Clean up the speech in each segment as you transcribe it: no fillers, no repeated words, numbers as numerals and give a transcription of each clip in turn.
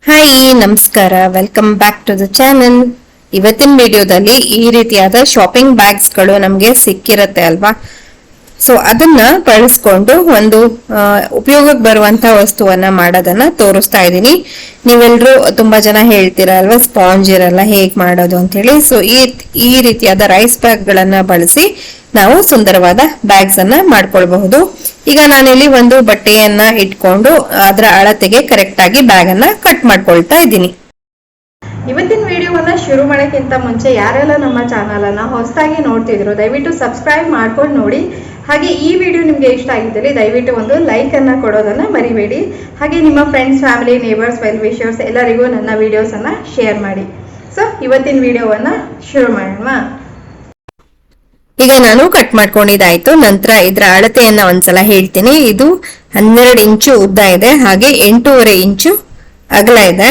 Hi ನಮಸ್ಕಾರ, welcome back to the channel. ಇವತ್ತಿನ ವಿಡಿಯೋದಲ್ಲಿ ಈ ರೀತಿಯಾದ ಶಾಪಿಂಗ್ ಬ್ಯಾಗ್ಸ್ ಗಳು ನಮಗೆ ಸಿಕ್ಕಿರತ್ತೆ ಅಲ್ವಾ. ಸೊ ಅದನ್ನ ಬಳಸ್ಕೊಂಡು ಒಂದು ಉಪಯೋಗಕ್ಕೆ ಬರುವಂತ ವಸ್ತುವನ್ನ ಮಾಡೋದನ್ನ ತೋರಿಸ್ತಾ ಇದ್ದೀನಿ. ನೀವೆಲ್ರೂ ತುಂಬಾ ಜನ ಹೇಳ್ತೀರಾ ಅಲ್ವಾ, ಸ್ಪಾಂಜ್ ಇರಲ್ಲ ಹೇಗ್ ಮಾಡೋದು ಅಂತ ಹೇಳಿ. ಸೊ ಈ ರೀತಿಯಾದ ರೈಸ್ ಬ್ಯಾಗ್ ಗಳನ್ನ ಬಳಸಿ ನಾವು ಸುಂದರವಾದ ಬ್ಯಾಗ್ಸ್ ಅನ್ನ ಮಾಡ್ಕೊಳ್ಬಹುದು. ಈಗ ನಾನಿಲ್ಲಿ ಒಂದು ಬಟ್ಟೆಯನ್ನ ಇಟ್ಕೊಂಡು ಅದರ ಅಳತೆಗೆ ಕರೆಕ್ಟ್ ಆಗಿ ಬ್ಯಾಗ್ ಅನ್ನ ಕಟ್ ಮಾಡ್ಕೊಳ್ತಾ ಇದ್ದೀನಿ. ಇವತ್ತಿನ ವಿಡಿಯೋವನ್ನ ಶುರು ಮಾಡೋಕ್ಕಿಂತ ಮುಂಚೆ ಯಾರೆಲ್ಲ ನಮ್ಮ ಚಾನಲ್ ಅನ್ನ ಹೊಸದಾಗಿ ನೋಡ್ತಿದ್ರು ದಯವಿಟ್ಟು ಸಬ್ಸ್ಕ್ರೈಬ್ ಮಾಡ್ಕೊಂಡು ನೋಡಿ. ಹಾಗೆ ಈ ವಿಡಿಯೋ ನಿಮ್ಗೆ ಇಷ್ಟ ಆಗಿದ್ದಲ್ಲಿ ದಯವಿಟ್ಟು ಒಂದು ಲೈಕ್ ಅನ್ನ ಕೊಡೋದನ್ನ ಮರಿಬೇಡಿ. ಹಾಗೆ ನಿಮ್ಮ friends, family, neighbours, well wishers ಎಲ್ಲರಿಗೂ ನನ್ನ ವಿಡಿಯೋಸ್ ಅನ್ನ ಶೇರ್ ಮಾಡಿ. ಸೊ ಇವತ್ತಿನ ವಿಡಿಯೋವನ್ನ ಶುರು ಮಾಡೋಣ. ಈಗ ನಾನು ಕಟ್ ಮಾಡ್ಕೊಂಡಿದ್ದಾಯ್ತು. ನಂತರ ಇದರ ಅಳತೆಯನ್ನ ಒಂದ್ಸಲ ಹೇಳ್ತೀನಿ. ಇದು 12 ಇಂಚು ಉದ್ದ ಇದೆ, ಹಾಗೆ 8.5 ಇಂಚು ಅಗಲ ಇದೆ.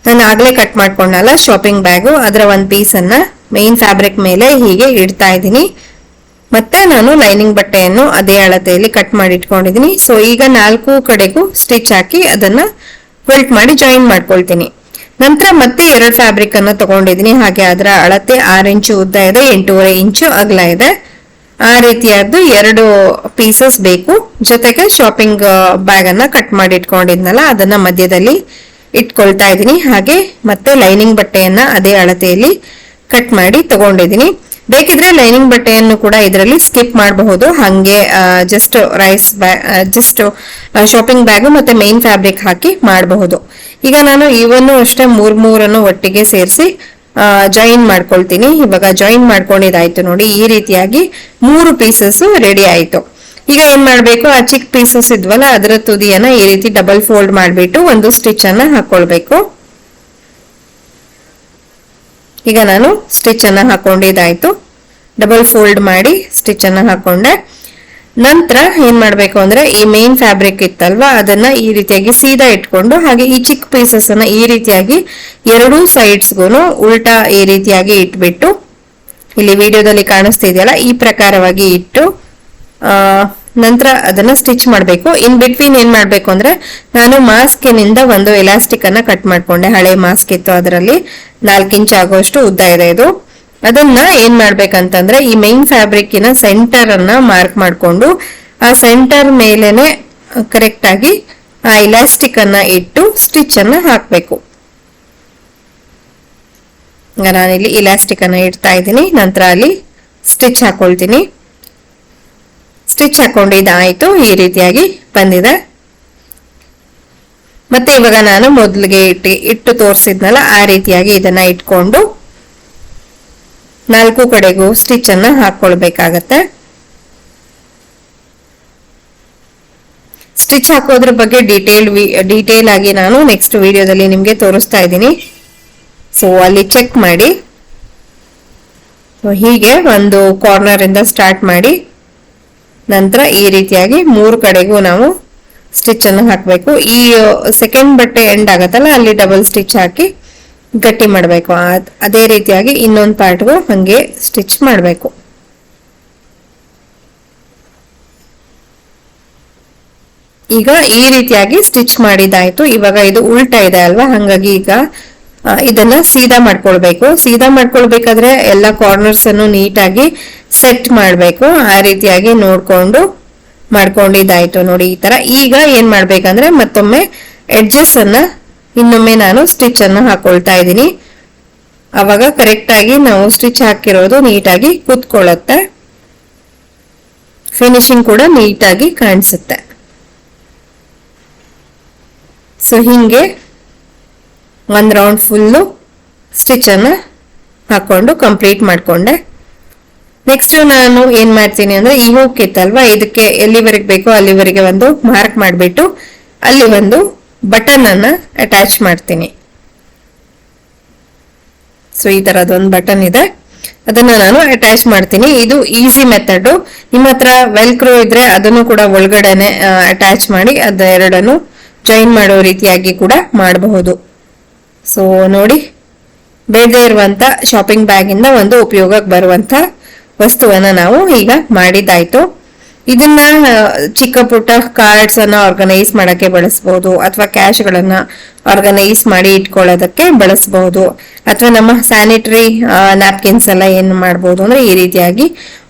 ನಾನು ಆಗ್ಲೇ ಕಟ್ ಮಾಡ್ಕೊಂಡಲ್ಲ ಶಾಪಿಂಗ್ ಬ್ಯಾಗು, ಅದರ ಒಂದು ಪೀಸ್ ಅನ್ನ ಮೇನ್ ಫ್ಯಾಬ್ರಿಕ್ ಮೇಲೆ ಹೀಗೆ ಇಡ್ತಾ ಇದ್ದೀನಿ. ಮತ್ತೆ ನಾನು ಲೈನಿಂಗ್ ಬಟ್ಟೆಯನ್ನು ಅದೇ ಅಳತೆಯಲ್ಲಿ ಕಟ್ ಮಾಡಿ ಇಟ್ಕೊಂಡಿದ್ದೀನಿ. ಸೊ ಈಗ 4 ಕಡೆಗೂ ಸ್ಟಿಚ್ ಹಾಕಿ ಅದನ್ನ ಫಿಲ್ಟ್ ಮಾಡಿ ಜಾಯಿನ್ ಮಾಡ್ಕೊಳ್ತೀನಿ. ನಂತರ ಮತ್ತೆ 2 ಫ್ಯಾಬ್ರಿಕ್ ಅನ್ನ ತಗೊಂಡಿದ್ದೀನಿ. ಹಾಗೆ ಅದರ ಅಳತೆ 6 ಇಂಚು ಉದ್ದ ಇದೆ, 8.5 ಇಂಚು ಅಗಲ ಇದೆ. ಆ ರೀತಿಯಾದ್ದು 2 ಪೀಸಸ್ ಬೇಕು. ಜೊತೆಗೆ ಶಾಪಿಂಗ್ ಬ್ಯಾಗ್ ಅನ್ನ ಕಟ್ ಮಾಡಿ ಇಟ್ಕೊಂಡಿದ್ನಲ್ಲ ಅದನ್ನ ಮಧ್ಯದಲ್ಲಿ ಇಟ್ಕೊಳ್ತಾ ಇದ್ದೀನಿ. ಹಾಗೆ ಮತ್ತೆ ಲೈನಿಂಗ್ ಬಟ್ಟೆಯನ್ನ ಅದೇ ಅಳತೆಯಲ್ಲಿ ಕಟ್ ಮಾಡಿ ತಗೊಂಡಿದ್ದೀನಿ. ಬೇಕಿದ್ರೆ ಲೈನಿಂಗ್ ಬಟ್ಟೆಯನ್ನು ಕೂಡ ಇದರಲ್ಲಿ ಸ್ಕಿಪ್ ಮಾಡಬಹುದು. ಹಾಗೆ just rice bag, just shopping bag ಮತ್ತೆ ಮೇನ್ ಫ್ಯಾಬ್ರಿಕ್ ಹಾಕಿ ಮಾಡಬಹುದು. ಈಗ ನಾನು ಇವನ್ನು ಅಷ್ಟೇ 3 ಒಟ್ಟಿಗೆ ಸೇರಿಸಿ ಜಾಯಿನ್ ಮಾಡ್ಕೊಳ್ತೀನಿ. ಇವಾಗ ಜಾಯಿನ್ ಮಾಡ್ಕೊಂಡಿದ್ದಾಯ್ತು ನೋಡಿ. ಈ ರೀತಿಯಾಗಿ 3 ಪೀಸಸ್ ರೆಡಿ ಆಯ್ತು. ಈಗ ಏನ್ ಮಾಡ್ಬೇಕು, ಆ ಚಿಕ್ಕ ಪೀಸಸ್ ಇದ್ವಲ್ಲ ಅದರ ತುದಿಯನ್ನ ಈ ರೀತಿ ಡಬಲ್ ಫೋಲ್ಡ್ ಮಾಡ್ಬಿಟ್ಟು ಒಂದು ಸ್ಟಿಚ್ ಅನ್ನ ಹಾಕೊಳ್ಬೇಕು. ಈಗ ನಾನು ಸ್ಟಿಚ್ ಅನ್ನ ಹಾಕೊಂಡಿದ್ದಾಯ್ತು. ಡಬಲ್ ಫೋಲ್ಡ್ ಮಾಡಿ ಸ್ಟಿಚ್ ಅನ್ನ ಹಾಕೊಂಡೆ. ನಂತರ ಏನ್ ಮಾಡ್ಬೇಕು ಅಂದ್ರೆ ಈ ಮೇನ್ ಫ್ಯಾಬ್ರಿಕ್ ಇತ್ತಲ್ವಾ ಅದನ್ನ ಈ ರೀತಿಯಾಗಿ ಸೀದಾ ಇಟ್ಕೊಂಡು, ಹಾಗೆ ಈ ಚಿಕ್ಕ ಪೀಸಸ್ ಅನ್ನ ಈ ರೀತಿಯಾಗಿ 2 ಸೈಡ್ಸ್ಗೂ ಉಲ್ಟಾ ಈ ರೀತಿಯಾಗಿ ಇಟ್ಬಿಟ್ಟು, ಇಲ್ಲಿ ವಿಡಿಯೋದಲ್ಲಿ ಕಾಣಿಸ್ತಿದೆಯಲ್ಲ ಈ ಪ್ರಕಾರವಾಗಿ ಇಟ್ಟು ನಂತರ ಅದನ್ನ ಸ್ಟಿಚ್ ಮಾಡ್ಬೇಕು. ಇನ್ ಬಿಟ್ವೀನ್ ಏನ್ ಮಾಡ್ಬೇಕು ಅಂದ್ರೆ ನಾನು ಮಾಸ್ಕಿನಿಂದ ಒಂದು ಎಲಾಸ್ಟಿಕ್ ಅನ್ನ ಕಟ್ ಮಾಡ್ಕೊಂಡೆ. ಹಳೆ ಮಾಸ್ಕ್ ಇತ್ತು, ಅದರಲ್ಲಿ 4 ಇಂಚ್ ಆಗುವಷ್ಟು ಉದ್ದ ಇದೆ ಇದು. ಅದನ್ನ ಏನ್ ಮಾಡ್ಬೇಕಂತಂದ್ರೆ ಈ ಮೈನ್ ಫ್ಯಾಬ್ರಿಕ್ನ ಸೆಂಟರ್ ಅನ್ನ ಮಾರ್ಕ್ ಮಾಡ್ಕೊಂಡು ಆ ಸೆಂಟರ್ ಮೇಲೆನೆ ಕರೆಕ್ಟ್ ಆಗಿ ಆ ಎಲಾಸ್ಟಿಕ್ ಅನ್ನ ಇಟ್ಟು ಸ್ಟಿಚ್ ಅನ್ನ ಹಾಕ್ಬೇಕು. ನಾನಿಲ್ಲಿ ಇಲಾಸ್ಟಿಕ್ ಅನ್ನ ಇಡ್ತಾ ಇದ್ದೀನಿ. ನಂತರ ಅಲ್ಲಿ ಸ್ಟಿಚ್ ಹಾಕೊಳ್ತೀನಿ. ಸ್ಟಿಚ್ ಹಾಕೊಂಡಿದ್ದಾಯ್ತು, ಈ ರೀತಿಯಾಗಿ ಬಂದಿದೆ. ಮತ್ತೆ ಇವಾಗ ನಾನು ಮೊದಲಿಗೆ ಇಟ್ಟು ತೋರಿಸಿದ್ನಲ್ಲ ಆ ರೀತಿಯಾಗಿ ಇದನ್ನ ಇಟ್ಕೊಂಡು 4 ಕಡೆಗೂ ಸ್ಟಿಚ್ ಅನ್ನ ಹಾಕೊಳ್ಬೇಕಾಗತ್ತೆ. ಸ್ಟಿಚ್ ಹಾಕೋದ್ರ ಬಗ್ಗೆ ಡೀಟೇಲ್ ಆಗಿ ನಾನು ನೆಕ್ಸ್ಟ್ ವಿಡಿಯೋದಲ್ಲಿ ನಿಮ್ಗೆ ತೋರಿಸ್ತಾ ಇದ್ದೀನಿ. ಸೊ ಅಲ್ಲಿ ಚೆಕ್ ಮಾಡಿ. ಹೀಗೆ ಒಂದು ಕಾರ್ನರ್ ಇಂದ ಸ್ಟಾರ್ಟ್ ಮಾಡಿ ನಂತರ ಈ ರೀತಿಯಾಗಿ 3 ಕಡೆಗೂ ನಾವು ಸ್ಟಿಚ್ ಅನ್ನು ಹಾಕಬೇಕು. ಈ ಸೆಕೆಂಡ್ ಬಟ್ಟೆ ಎಂಡ್ ಆಗತ್ತಲ್ಲ ಅಲ್ಲಿ ಡಬಲ್ ಸ್ಟಿಚ್ ಹಾಕಿ ಗಟ್ಟಿ ಮಾಡಬೇಕು. ಅದೇ ರೀತಿಯಾಗಿ ಇನ್ನೊಂದು ಪಾರ್ಟ್ಗೂ ಹಂಗೆ ಸ್ಟಿಚ್ ಮಾಡಬೇಕು. ಈಗ ಈ ರೀತಿಯಾಗಿ ಸ್ಟಿಚ್ ಮಾಡಿದಾಯ್ತು. ಇವಾಗ ಇದು ಉಲ್ಟಾ ಇದೆ ಅಲ್ವಾ, ಹಂಗಾಗಿ ಈಗ ಇದನ್ನ ಸೀದಾ ಮಾಡ್ಕೊಳ್ಬೇಕು. ಸೀದಾ ಮಾಡ್ಕೊಳ್ಬೇಕಾದ್ರೆ ಎಲ್ಲ ಕಾರ್ನರ್ಸ್ ಅನ್ನು ನೀಟಾಗಿ ಸೆಟ್ ಮಾಡ್ಬೇಕು. ಆ ರೀತಿಯಾಗಿ ನೋಡ್ಕೊಂಡು ಮಾಡ್ಕೊಂಡಿದ್ದಾಯ್ತು ನೋಡಿ ಈ ತರ. ಈಗ ಏನ್ ಮಾಡ್ಬೇಕಂದ್ರೆ ಮತ್ತೊಮ್ಮೆ ಎಡ್ಜಸ್ ಅನ್ನ ಇನ್ನೊಮ್ಮೆ ನಾನು ಸ್ಟಿಚ್ ಅನ್ನ ಹಾಕೊಳ್ತಾ ಇದ್ದೀನಿ. ಅವಾಗ ಕರೆಕ್ಟ್ ಆಗಿ ನಾವು ಸ್ಟಿಚ್ ಹಾಕಿರೋದು ನೀಟಾಗಿ ಕೂತ್ಕೊಳ್ಳುತ್ತೆ. ಫಿನಿಶಿಂಗ್ ಕೂಡ ನೀಟಾಗಿ ಕಾಣಿಸುತ್ತೆ. ಸೊ ಹಿಂಗೆ 1 ರೌಂಡ್ ಫುಲ್ಲು ಸ್ಟಿಚ್ ಅನ್ನ ಹಾಕೊಂಡು ಕಂಪ್ಲೀಟ್ ಮಾಡ್ಕೊಂಡೆ. ನೆಕ್ಸ್ಟ್ ನಾನು ಏನ್ ಮಾಡ್ತೀನಿ ಅಂದ್ರೆ ಈ ಹೂಕ್ ಇತ್ತಲ್ವಾ, ಇದಕ್ಕೆ ಎಲ್ಲಿವರೆಗೆ ಬೇಕೋ ಅಲ್ಲಿವರೆಗೆ ಒಂದು ಮಾರ್ಕ್ ಮಾಡಿಬಿಟ್ಟು ಅಲ್ಲಿ ಒಂದು ಬಟನ್ ಅನ್ನ ಅಟ್ಯಾಚ್ ಮಾಡ್ತೀನಿ. ಸೊ ಈ ತರದೊಂದು ಬಟನ್ ಇದೆ, ಅದನ್ನ ನಾನು ಅಟ್ಯಾಚ್ ಮಾಡ್ತೀನಿ. ಇದು ಈಸಿ ಮೆಥಡ್. ನಿಮ್ಮ ಹತ್ರ ವೆಲ್ಕ್ರೋ ಇದ್ರೆ ಅದನ್ನು ಕೂಡ ಒಳಗಡೆನೆ ಅಟ್ಯಾಚ್ ಮಾಡಿ ಅದೆರಡನ್ನು ಜಾಯಿನ್ ಮಾಡೋ ರೀತಿಯಾಗಿ ಕೂಡ ಮಾಡಬಹುದು. ಸೊ ನೋಡಿ, ಬೇಡದೇ ಇರುವಂತ ಶಾಪಿಂಗ್ ಬ್ಯಾಗ್ ಇಂದ ಒಂದು ಉಪಯೋಗಕ್ಕೆ ಬರುವಂತ ವಸ್ತುವನ್ನ ನಾವು ಈಗ ಮಾಡಿದ್ದಾಯ್ತು. ಇದನ್ನ ಚಿಕ್ಕ ಪುಟ್ಟ ಕಾರ್ಡ್ಸ್ ಅನ್ನ ಆರ್ಗನೈಸ್ ಮಾಡಕ್ಕೆ ಬಳಸಬಹುದು, ಅಥವಾ ಕ್ಯಾಶ್ ಗಳನ್ನ ಆರ್ಗನೈಸ್ ಮಾಡಿ ಇಟ್ಕೊಳ್ಳೋದಕ್ಕೆ ಬಳಸಬಹುದು, ಅಥವಾ ನಮ್ಮ ಸ್ಯಾನಿಟರಿ ನ್ಯಾಪ್ಕಿನ್ಸ್ ಎಲ್ಲ ಏನ್ ಮಾಡಬಹುದು ಅಂದ್ರೆ ಈ ರೀತಿಯಾಗಿ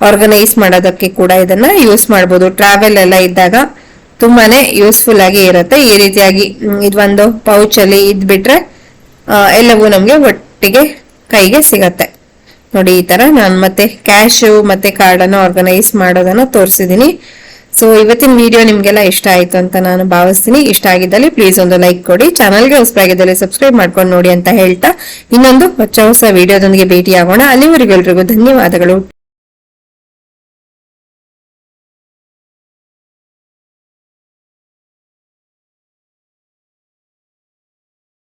ಆರ್ಗನೈಸ್ ಮಾಡೋದಕ್ಕೆ ಕೂಡ ಇದನ್ನ ಯೂಸ್ ಮಾಡಬಹುದು. ಟ್ರಾವೆಲ್ ಎಲ್ಲ ಇದ್ದಾಗ ತುಂಬಾನೇ ಯೂಸ್ಫುಲ್ ಆಗಿ ಇರುತ್ತೆ. ಈ ರೀತಿಯಾಗಿ ಇದೊಂದು ಪೌಚ್ ಅಲ್ಲಿ ಇದ್ಬಿಟ್ರೆ ಎಲ್ಲವೂ ನಮ್ಗೆ ಒಟ್ಟಿಗೆ ಕೈಗೆ ಸಿಗತ್ತೆ. ನೋಡಿ ಈ ತರ ನಾನು ಮತ್ತೆ ಕ್ಯಾಶ್ ಮತ್ತೆ ಕಾರ್ಡ್ ಅನ್ನು ಆರ್ಗನೈಸ್ ಮಾಡೋದನ್ನ ತೋರಿಸಿದೀನಿ. ಸೊ ಇವತ್ತಿನ ವಿಡಿಯೋ ನಿಮ್ಗೆಲ್ಲ ಇಷ್ಟ ಆಯ್ತು ಅಂತ ನಾನು ಭಾವಿಸ್ತೀನಿ. ಇಷ್ಟ ಆಗಿದ್ದಲ್ಲಿ ಪ್ಲೀಸ್ ಒಂದು ಲೈಕ್ ಕೊಡಿ, ಚಾನಲ್ಗೆ ಹೊಸಬಾಗಿದ್ದಲ್ಲಿ ಸಬ್ಸ್ಕ್ರೈಬ್ ಮಾಡ್ಕೊಂಡು ನೋಡಿ ಅಂತ ಹೇಳ್ತಾ ಇನ್ನೊಂದು ಹೊಸ ವಿಡಿಯೋದೊಂದಿಗೆ ಭೇಟಿ ಆಗೋಣ. ಅಲ್ಲಿವರೆಗೂ ಎಲ್ರಿಗೂ ಧನ್ಯವಾದಗಳು.